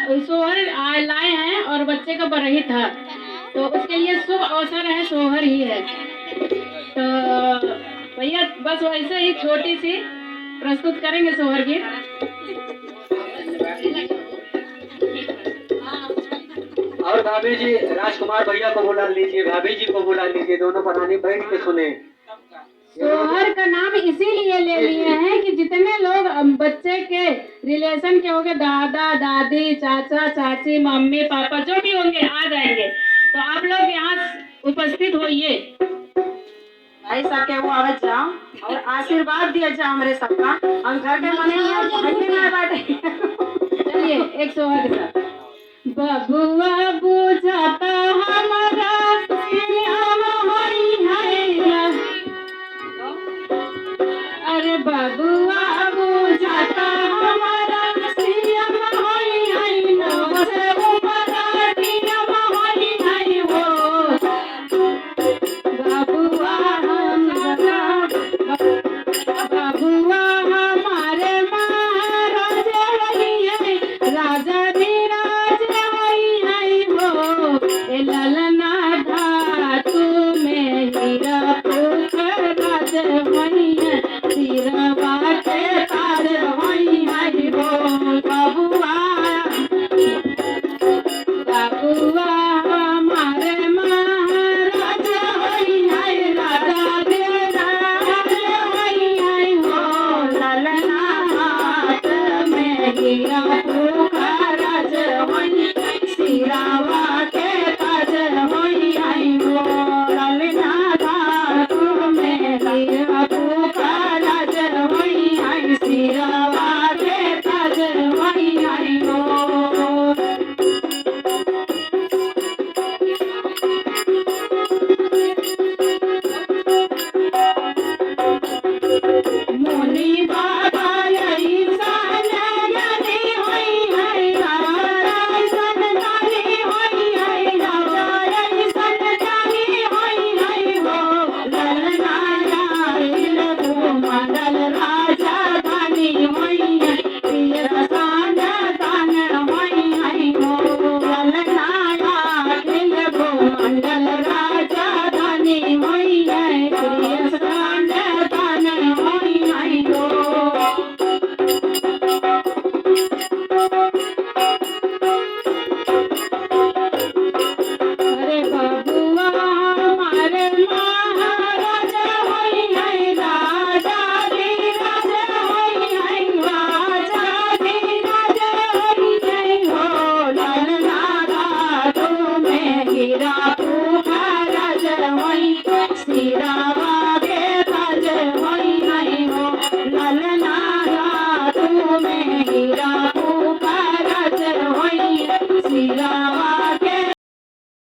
सोहर लाए हैं और बच्चे का बरही था, तो उसके लिए शुभ अवसर है, सोहर ही है। तो भैया बस वैसे ही छोटी सी प्रस्तुत करेंगे सोहर गीत। और भाभी जी राजकुमार भैया को बुला लीजिए, भाभी जी को बुला लीजिए, दोनों प्राणी बैठ के सुने। सोहर का नाम इसीलिए ले लिए हैं कि जितने लोग बच्चे के रिलेशन के होंगे, दादा दादी चाचा चाची मम्मी पापा जो भी होंगे आ जाएंगे, तो आप लोग यहाँ उपस्थित होइए। भाई सबके वो आवत जाओ और आशीर्वाद दिया जाओ हमारे सबका। हम घर के मने यहाँ बैठे। चलिए एक सोहर के साथ। बबुआ बुझाता हमारा अरे बबुआ बुझाता हमारा सियम होई है नो से ऊपर दियम होई है वो बबुआ बबुआ हमारे महाराज होई है, राजा धीराज होई है वो ए ललना धातु में हीरा पुत्र राज होई है, सिरवा के ताज होई है वो बबुआ बबुआ हमारे महाराज होई है, राजा धीराज होई है वो ललना हाथ में हीरा पुत्र राज होई है, सिरवा के ताज होई है वो ललना धातु में हीरा पुत्र राज होई है, सिरवा के ताज होई है वो। मुनि बाबा यही सन ज्ञानी होई है, राजा सन ज्ञानी होई है, राजा यही सन ज्ञानी होई है वो ललना यारिल भूमंडल राजा धानी होई है, प्रिय सान तान होई है वो ललना यारिल भूमंडल राजा धानी होई है, प्रिय सान तान होई है वो। अरे बबुआ हमारे महाराज होई है, राजा धीराज होई है, राजा धीराज होई है हो ललना धातु में हीरा पुत्र राज होई है, सिरवा के ताज होई है हो ललना धातु में हीरा पुत्र राज होई है, सिरवा